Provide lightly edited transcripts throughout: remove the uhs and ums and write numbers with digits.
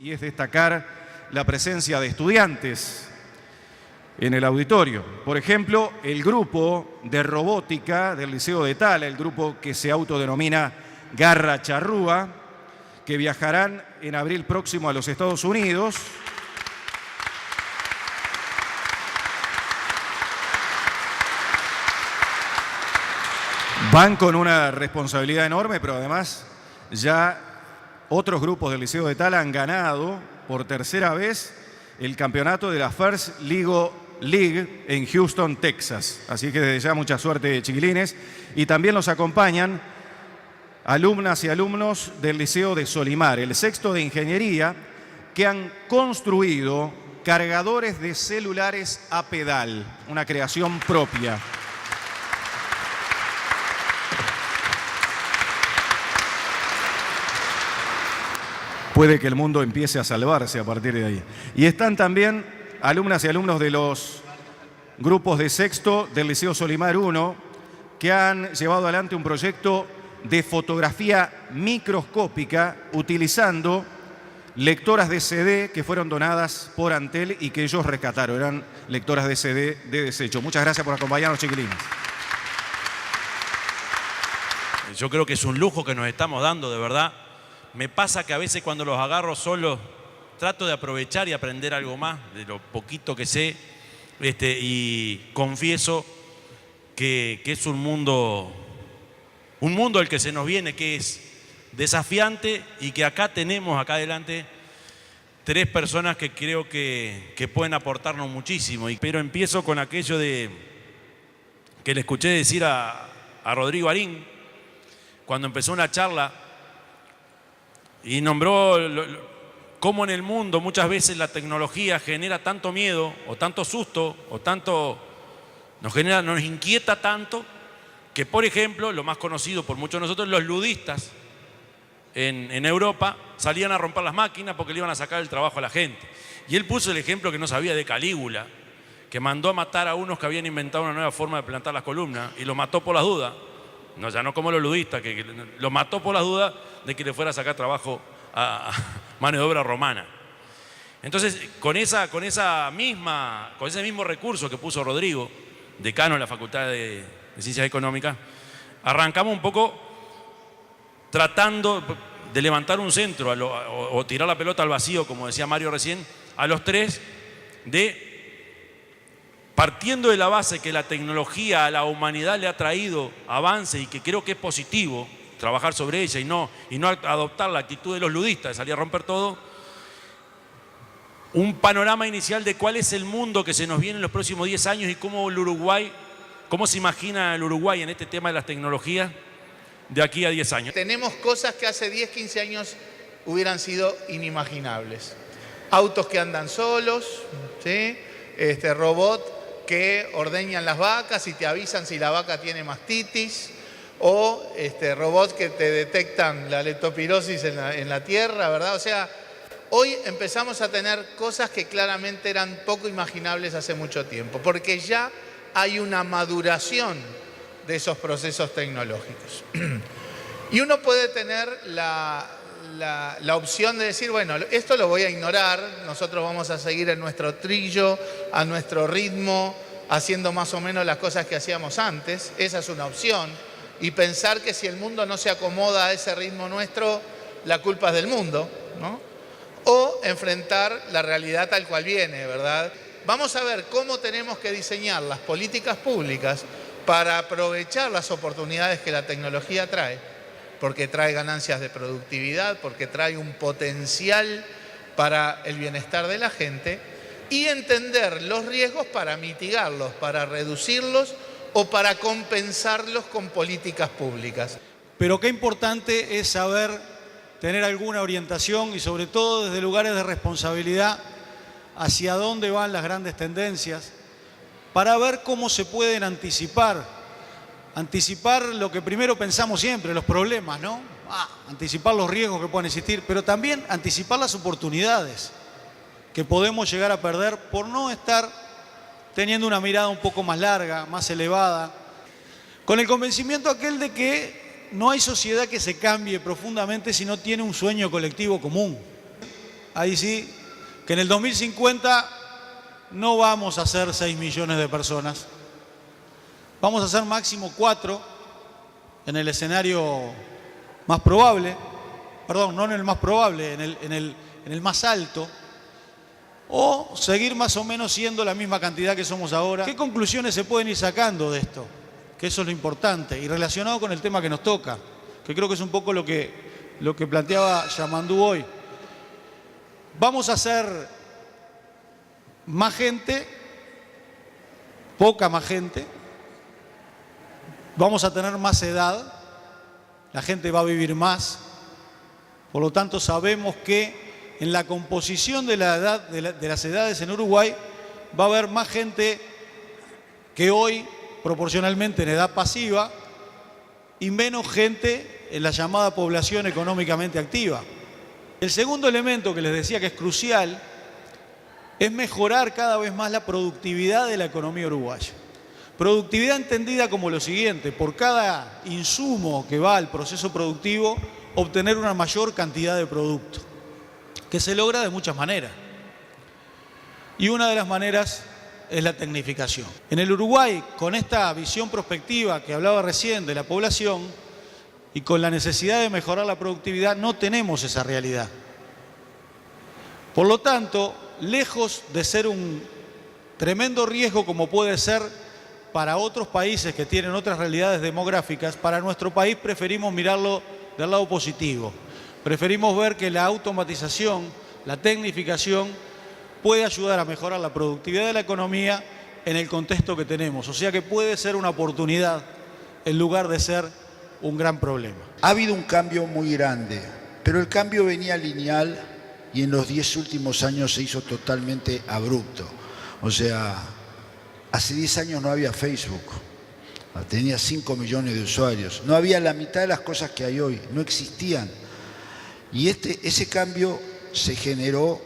Y es destacar la presencia de estudiantes en el auditorio. Por ejemplo, el grupo de robótica del Liceo de Tala, el grupo que se autodenomina Garra Charrúa, que viajarán en abril próximo a los Estados Unidos. Van con una responsabilidad enorme, pero además ya otros grupos del Liceo de Tala han ganado por tercera vez el campeonato de la First League en Houston, Texas. Así que desde ya mucha suerte, chiquilines. Y también los acompañan alumnas y alumnos del Liceo de Solimar, el sexto de Ingeniería, que han construido cargadores de celulares a pedal, una creación propia. Puede que el mundo empiece a salvarse a partir de ahí. Y están también alumnas y alumnos de los grupos de sexto del Liceo Solimar 1 que han llevado adelante un proyecto de fotografía microscópica utilizando lectoras de CD que fueron donadas por Antel y que ellos rescataron. Eran lectoras de CD de desecho. Muchas gracias por acompañarnos, chiquilines. Yo creo que es un lujo que nos estamos dando, de verdad. Me pasa que a veces cuando los agarro solos trato de aprovechar y aprender algo más de lo poquito que sé, y confieso que es un mundo el que se nos viene, que es desafiante y que acá tenemos, acá adelante, tres personas que creo que pueden aportarnos muchísimo. Pero empiezo con aquello que le escuché decir a Rodrigo Arín cuando empezó una charla y nombró cómo en el mundo muchas veces la tecnología genera tanto miedo o tanto susto o tanto nos inquieta tanto que, por ejemplo, lo más conocido por muchos de nosotros, los ludistas en Europa salían a romper las máquinas porque le iban a sacar el trabajo a la gente. Y él puso el ejemplo que no sabía de Calígula, que mandó a matar a unos que habían inventado una nueva forma de plantar las columnas y los mató por las dudas. No, ya no como los ludistas, que lo mató por las dudas de que le fuera a sacar trabajo a mano de obra romana. Entonces, con ese mismo recurso que puso Rodrigo, decano de la Facultad de Ciencias Económicas, arrancamos un poco tratando de levantar un centro o tirar la pelota al vacío, como decía Mario recién, a los tres, partiendo de la base que la tecnología a la humanidad le ha traído avance y que creo que es positivo trabajar sobre ella y no adoptar la actitud de los ludistas de salir a romper todo, un panorama inicial de cuál es el mundo que se nos viene en los próximos 10 años y cómo se imagina el Uruguay en este tema de las tecnologías de aquí a 10 años. Tenemos cosas que hace 10, 15 años hubieran sido inimaginables. Autos que andan solos, ¿sí? Robots que ordeñan las vacas y te avisan si la vaca tiene mastitis, o robots que te detectan la leptospirosis en la tierra, ¿verdad? O sea, hoy empezamos a tener cosas que claramente eran poco imaginables hace mucho tiempo, porque ya hay una maduración de esos procesos tecnológicos. Y uno puede tener la opción de decir, bueno, esto lo voy a ignorar, nosotros vamos a seguir en nuestro trillo, a nuestro ritmo, haciendo más o menos las cosas que hacíamos antes. Esa es una opción. Y pensar que si el mundo no se acomoda a ese ritmo nuestro, la culpa es del mundo, ¿no? O enfrentar la realidad tal cual viene, ¿verdad? Vamos a ver cómo tenemos que diseñar las políticas públicas para aprovechar las oportunidades que la tecnología trae, porque trae ganancias de productividad, porque trae un potencial para el bienestar de la gente, y entender los riesgos para mitigarlos, para reducirlos o para compensarlos con políticas públicas. Pero qué importante es saber tener alguna orientación y sobre todo desde lugares de responsabilidad hacia dónde van las grandes tendencias para ver cómo se pueden anticipar lo que primero pensamos siempre, los problemas, ¿no? Anticipar los riesgos que pueden existir, pero también anticipar las oportunidades que podemos llegar a perder por no estar teniendo una mirada un poco más larga, más elevada, con el convencimiento aquel de que no hay sociedad que se cambie profundamente si no tiene un sueño colectivo común. ahí sí, que en el 2050 no vamos a ser 6 millones de personas. Vamos a ser máximo 4 en el escenario más probable, perdón, no en el más probable, en el más alto, o seguir más o menos siendo la misma cantidad que somos ahora. ¿Qué conclusiones se pueden ir sacando de esto? Que eso es lo importante, y relacionado con el tema que nos toca, que creo que es un poco lo que planteaba Yamandú hoy. Vamos a ser más gente, poca más gente, vamos a tener más edad, la gente va a vivir más, por lo tanto sabemos que en la composición de la edad, de las edades en Uruguay va a haber más gente que hoy, proporcionalmente en edad pasiva, y menos gente en la llamada población económicamente activa. El segundo elemento que les decía que es crucial es mejorar cada vez más la productividad de la economía uruguaya. Productividad entendida como lo siguiente: por cada insumo que va al proceso productivo, obtener una mayor cantidad de producto, que se logra de muchas maneras. Y una de las maneras es la tecnificación. En el Uruguay, con esta visión prospectiva que hablaba recién de la población y con la necesidad de mejorar la productividad, no tenemos esa realidad. Por lo tanto, lejos de ser un tremendo riesgo como puede ser para otros países que tienen otras realidades demográficas, para nuestro país preferimos mirarlo del lado positivo. Preferimos ver que la automatización, la tecnificación, puede ayudar a mejorar la productividad de la economía en el contexto que tenemos. O sea que puede ser una oportunidad en lugar de ser un gran problema. Ha habido un cambio muy grande, pero el cambio venía lineal y en los 10 últimos años se hizo totalmente abrupto. O sea, hace 10 años no había Facebook, tenía 5 millones de usuarios, no había la mitad de las cosas que hay hoy, no existían. Y ese cambio se generó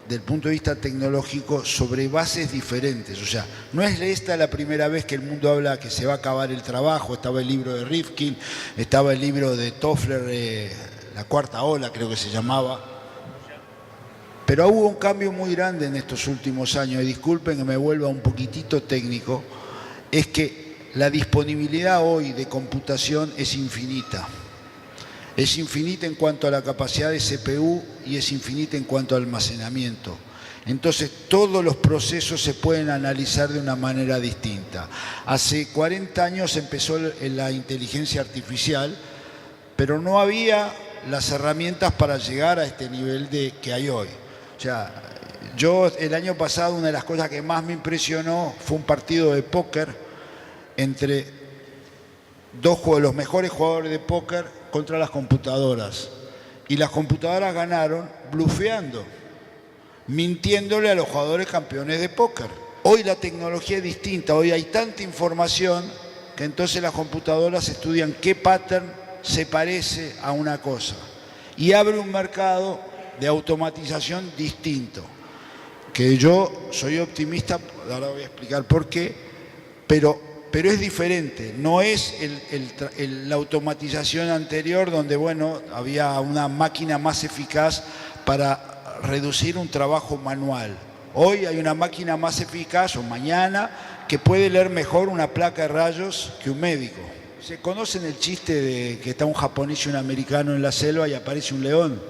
del punto de vista tecnológico sobre bases diferentes. O sea, no es esta la primera vez que el mundo habla que se va a acabar el trabajo. Estaba el libro de Rifkin, estaba el libro de Toffler, La Cuarta Ola creo que se llamaba. Pero hubo un cambio muy grande en estos últimos años, y disculpen que me vuelva un poquitito técnico, es que la disponibilidad hoy de computación es infinita. Es infinita en cuanto a la capacidad de CPU y es infinita en cuanto al almacenamiento. Entonces, todos los procesos se pueden analizar de una manera distinta. Hace 40 años empezó la inteligencia artificial, pero no había las herramientas para llegar a este nivel que hay hoy. O sea, yo el año pasado una de las cosas que más me impresionó fue un partido de póker entre dos de los mejores jugadores de póker contra las computadoras. Y las computadoras ganaron blufeando, mintiéndole a los jugadores campeones de póker. Hoy la tecnología es distinta, hoy hay tanta información que entonces las computadoras estudian qué pattern se parece a una cosa. Y abre un mercado de automatización distinto, que yo soy optimista, ahora voy a explicar por qué, pero es diferente. No es la automatización anterior donde, bueno, había una máquina más eficaz para reducir un trabajo manual. Hoy hay una máquina más eficaz, o mañana, que puede leer mejor una placa de rayos que un médico. ¿Se conocen el chiste de que está un japonés y un americano en la selva y aparece un león?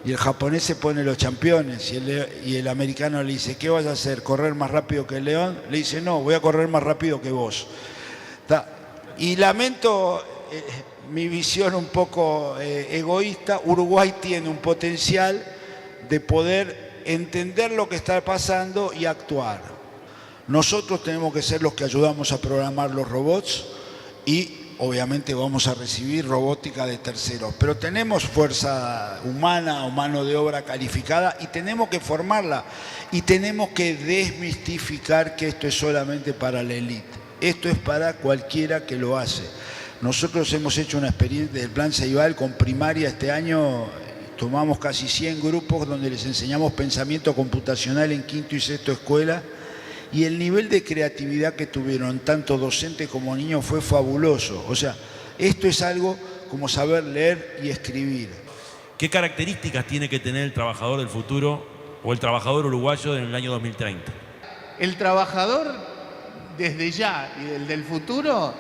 Y el japonés se pone los championes y el americano le dice: ¿qué vas a hacer? ¿Correr más rápido que el león? Le dice: no, voy a correr más rápido que vos. Y lamento mi visión un poco egoísta. Uruguay tiene un potencial de poder entender lo que está pasando y actuar. Nosotros tenemos que ser los que ayudamos a programar los robots y obviamente vamos a recibir robótica de terceros, pero tenemos fuerza humana o mano de obra calificada y tenemos que formarla y tenemos que desmistificar que esto es solamente para la élite. Esto es para cualquiera que lo hace. Nosotros hemos hecho una experiencia del Plan Ceibal con primaria este año. Tomamos casi 100 grupos donde les enseñamos pensamiento computacional en quinto y sexto escuela. Y el nivel de creatividad que tuvieron tanto docentes como niños fue fabuloso. O sea, esto es algo como saber leer y escribir. ¿Qué características tiene que tener el trabajador del futuro o el trabajador uruguayo en el año 2030? El trabajador desde ya y el del futuro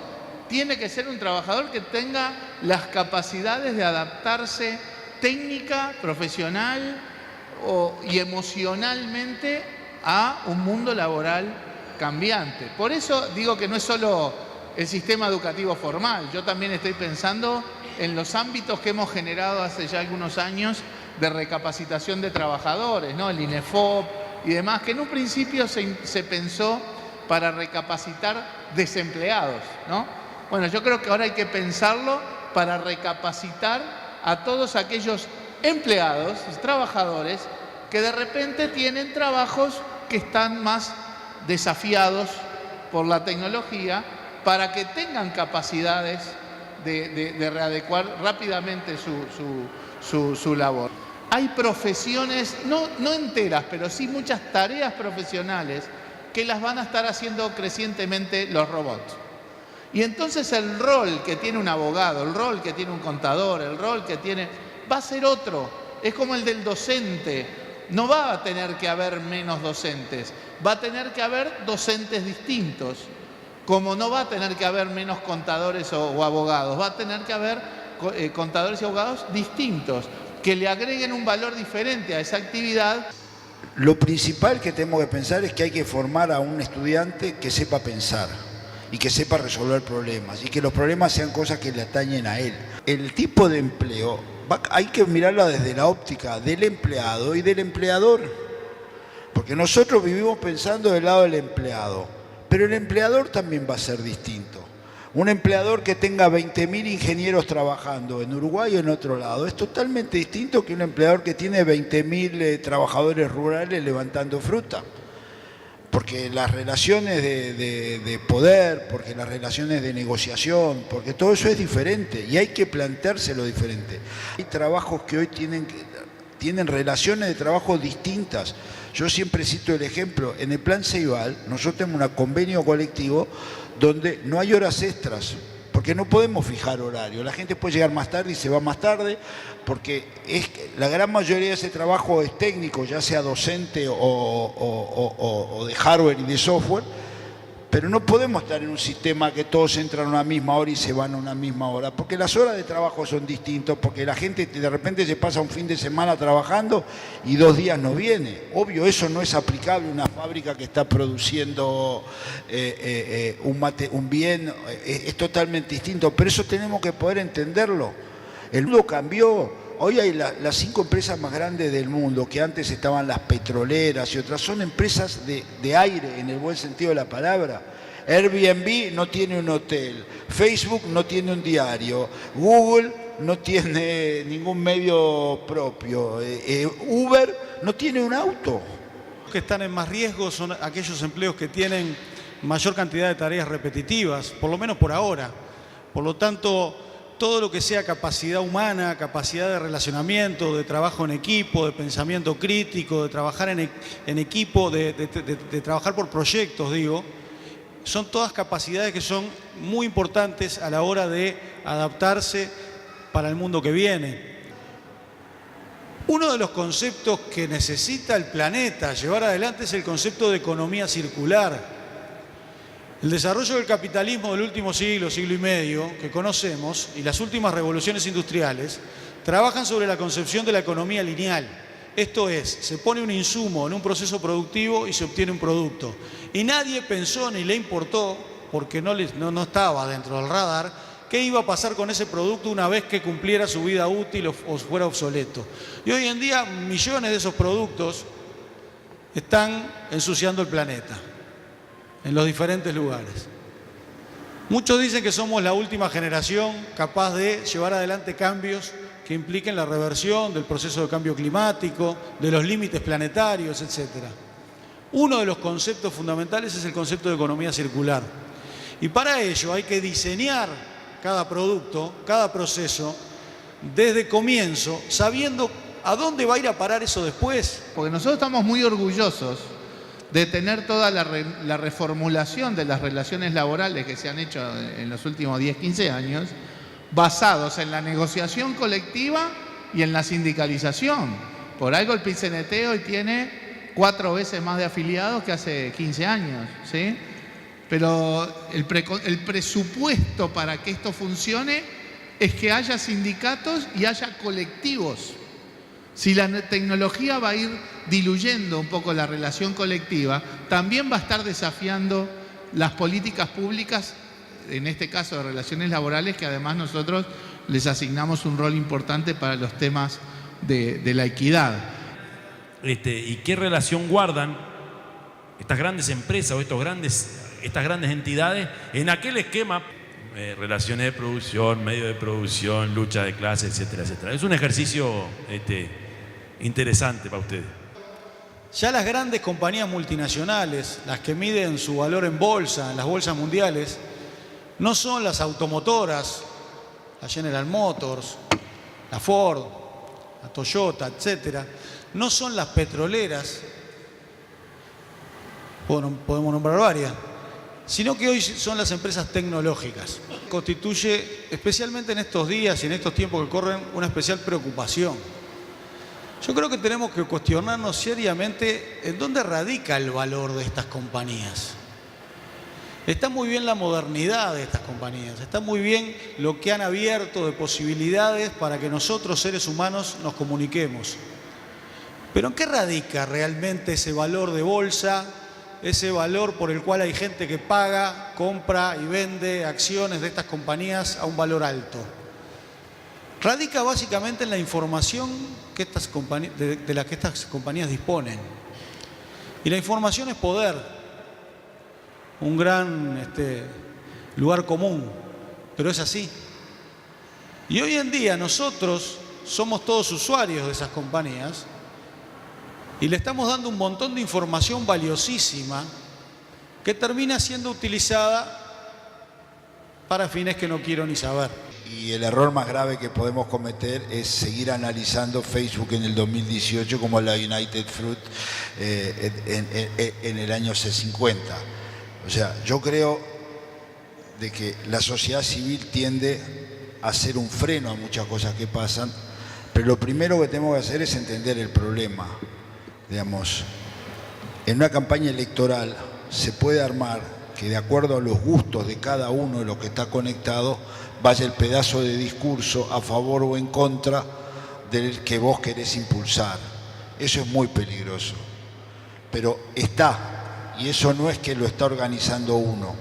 tiene que ser un trabajador que tenga las capacidades de adaptarse técnica, profesional y emocionalmente a un mundo laboral cambiante. Por eso digo que no es solo el sistema educativo formal, yo también estoy pensando en los ámbitos que hemos generado hace ya algunos años de recapacitación de trabajadores, ¿no? El INEFOP y demás, que en un principio se pensó para recapacitar desempleados, ¿no? Bueno, yo creo que ahora hay que pensarlo para recapacitar a todos aquellos empleados, trabajadores, que de repente tienen trabajos que están más desafiados por la tecnología, para que tengan capacidades de readecuar rápidamente su labor. Hay profesiones, no enteras, pero sí muchas tareas profesionales que las van a estar haciendo crecientemente los robots. Y entonces el rol que tiene un abogado, el rol que tiene un contador, el rol que tiene, va a ser otro. Es como el del docente. No va a tener que haber menos docentes, va a tener que haber docentes distintos. Como no va a tener que haber menos contadores o abogados, va a tener que haber contadores y abogados distintos, que le agreguen un valor diferente a esa actividad. Lo principal que tenemos que pensar es que hay que formar a un estudiante que sepa pensar y que sepa resolver problemas y que los problemas sean cosas que le atañen a él. El tipo de empleo hay que mirarlo desde la óptica del empleado y del empleador, porque nosotros vivimos pensando del lado del empleado, pero el empleador también va a ser distinto. Un empleador que tenga 20.000 ingenieros trabajando en Uruguay o en otro lado es totalmente distinto que un empleador que tiene 20.000 trabajadores rurales levantando fruta. Porque las relaciones de poder, porque las relaciones de negociación, porque todo eso es diferente y hay que planteárselo diferente. Hay trabajos que hoy tienen relaciones de trabajo distintas. Yo siempre cito el ejemplo, en el Plan Ceibal nosotros tenemos un convenio colectivo donde no hay horas extras, porque no podemos fijar horario. La gente puede llegar más tarde y se va más tarde, porque la gran mayoría de ese trabajo es técnico, ya sea docente o de hardware y de software, pero no podemos estar en un sistema que todos entran a una misma hora y se van a una misma hora, porque las horas de trabajo son distintas, porque la gente de repente se pasa un fin de semana trabajando y 2 días no viene. Obvio, eso no es aplicable a una fábrica que está produciendo un bien, es totalmente distinto, pero eso tenemos que poder entenderlo. El mundo cambió. Hoy hay las 5 empresas más grandes del mundo, que antes estaban las petroleras y otras, son empresas de aire, en el buen sentido de la palabra. Airbnb no tiene un hotel, Facebook no tiene un diario, Google no tiene ningún medio propio, Uber no tiene un auto. Los que están en más riesgo son aquellos empleos que tienen mayor cantidad de tareas repetitivas, por lo menos por ahora. Por lo tanto, todo lo que sea capacidad humana, capacidad de relacionamiento, de trabajo en equipo, de pensamiento crítico, de trabajar en equipo, de trabajar por proyectos, digo, son todas capacidades que son muy importantes a la hora de adaptarse para el mundo que viene. Uno de los conceptos que necesita el planeta llevar adelante es el concepto de economía circular. El desarrollo del capitalismo del último siglo, siglo y medio, que conocemos, y las últimas revoluciones industriales, trabajan sobre la concepción de la economía lineal. Esto es, se pone un insumo en un proceso productivo y se obtiene un producto. Y nadie pensó ni le importó, porque no estaba dentro del radar, qué iba a pasar con ese producto una vez que cumpliera su vida útil o fuera obsoleto. Y hoy en día millones de esos productos están ensuciando el planeta en los diferentes lugares. Muchos dicen que somos la última generación capaz de llevar adelante cambios que impliquen la reversión del proceso de cambio climático, de los límites planetarios, etc. Uno de los conceptos fundamentales es el concepto de economía circular. Y para ello hay que diseñar cada producto, cada proceso, desde comienzo, sabiendo a dónde va a ir a parar eso después. Porque nosotros estamos muy orgullosos de tener toda la reformulación de las relaciones laborales que se han hecho en los últimos 10, 15 años, basados en la negociación colectiva y en la sindicalización. Por algo el PIT-CNT hoy tiene 4 veces más de afiliados que hace 15 años, ¿sí? Pero el presupuesto para que esto funcione es que haya sindicatos y haya colectivos. Si la tecnología va a ir diluyendo un poco la relación colectiva, también va a estar desafiando las políticas públicas, en este caso de relaciones laborales, que además nosotros les asignamos un rol importante para los temas de la equidad. ¿Y qué relación guardan estas grandes empresas o estas grandes entidades en aquel esquema? Relaciones de producción, medios de producción, lucha de clases, etcétera, etcétera. Es un ejercicio interesante para ustedes. Ya las grandes compañías multinacionales, las que miden su valor en bolsa, en las bolsas mundiales, no son las automotoras, la General Motors, la Ford, la Toyota, etcétera. No son las petroleras, podemos nombrar varias, sino que hoy son las empresas tecnológicas. Constituye, especialmente en estos días y en estos tiempos que corren, una especial preocupación. Yo creo que tenemos que cuestionarnos seriamente en dónde radica el valor de estas compañías. Está muy bien la modernidad de estas compañías, está muy bien lo que han abierto de posibilidades para que nosotros, seres humanos, nos comuniquemos. Pero ¿en qué radica realmente ese valor de bolsa, ese valor por el cual hay gente que paga, compra y vende acciones de estas compañías a un valor alto? Radica básicamente en la información que de la que estas compañías disponen. Y la información es poder, un gran lugar común, pero es así. Y hoy en día nosotros somos todos usuarios de esas compañías y le estamos dando un montón de información valiosísima que termina siendo utilizada para fines que no quiero ni saber. Y el error más grave que podemos cometer es seguir analizando Facebook en el 2018 como la United Fruit en el año 50. O sea, yo creo de que la sociedad civil tiende a hacer un freno a muchas cosas que pasan, pero lo primero que tenemos que hacer es entender el problema. Digamos, en una campaña electoral se puede armar que de acuerdo a los gustos de cada uno de los que está conectado vaya el pedazo de discurso a favor o en contra del que vos querés impulsar. Eso es muy peligroso. Pero está, y eso no es que lo está organizando uno.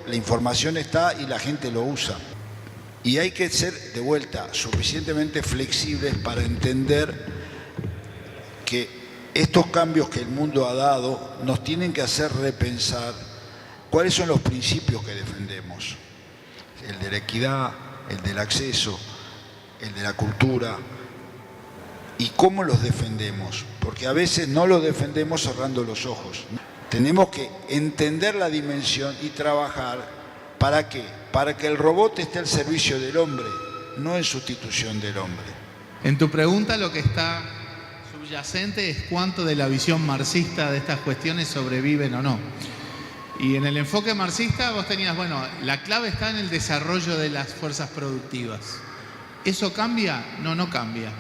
La información está y la gente lo usa. Y hay que ser, de vuelta, suficientemente flexibles para entender que estos cambios que el mundo ha dado nos tienen que hacer repensar cuáles son los principios que defendemos. El de la equidad, el del acceso, el de la cultura, y cómo los defendemos, porque a veces no los defendemos cerrando los ojos. Tenemos que entender la dimensión y trabajar ¿para qué? Para que el robot esté al servicio del hombre, no en sustitución del hombre. En tu pregunta lo que está subyacente es cuánto de la visión marxista de estas cuestiones sobreviven o no. Y en el enfoque marxista vos tenías, bueno, la clave está en el desarrollo de las fuerzas productivas. ¿Eso cambia? No, no cambia.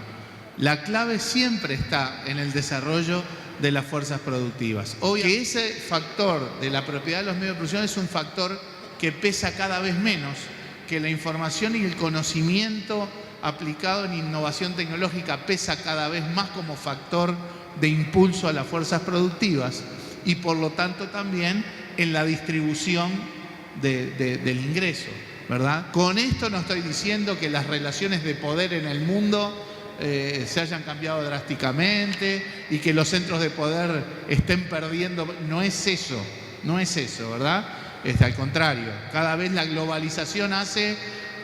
La clave siempre está en el desarrollo de las fuerzas productivas. Obvio que ese factor de la propiedad de los medios de producción es un factor que pesa cada vez menos, que la información y el conocimiento aplicado en innovación tecnológica pesa cada vez más como factor de impulso a las fuerzas productivas y por lo tanto también en la distribución del ingreso, ¿verdad? Con esto no estoy diciendo que las relaciones de poder en el mundo se hayan cambiado drásticamente y que los centros de poder estén perdiendo. No es eso, ¿verdad? Al contrario, cada vez la globalización hace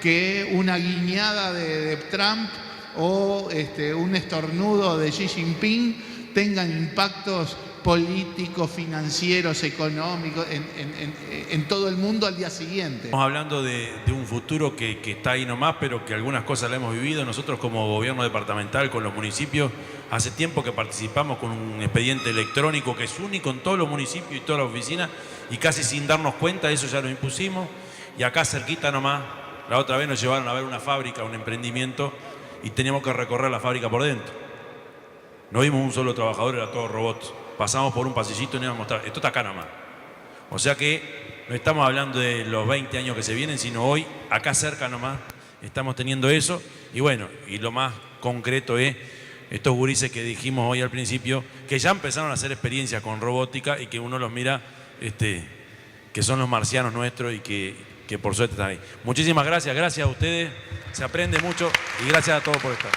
que una guiñada de Trump o un estornudo de Xi Jinping tengan impactos políticos, financieros, económicos, en todo el mundo al día siguiente. Estamos hablando de un futuro que está ahí nomás, pero que algunas cosas la hemos vivido. Nosotros como gobierno departamental, con los municipios, hace tiempo que participamos con un expediente electrónico que es único en todos los municipios y todas las oficinas, y casi sin darnos cuenta, eso ya lo impusimos. Y acá cerquita nomás, la otra vez nos llevaron a ver una fábrica, un emprendimiento, y teníamos que recorrer la fábrica por dentro. No vimos un solo trabajador, era todo robots. Pasamos por un pasillito y nos iban a mostrar, esto está acá nomás. O sea que no estamos hablando de los 20 años que se vienen, sino hoy, acá cerca nomás, estamos teniendo eso. Y bueno, y lo más concreto es estos gurises que dijimos hoy al principio, que ya empezaron a hacer experiencias con robótica y que uno los mira, que son los marcianos nuestros y que por suerte están ahí. Muchísimas gracias, gracias a ustedes, se aprende mucho y gracias a todos por estar.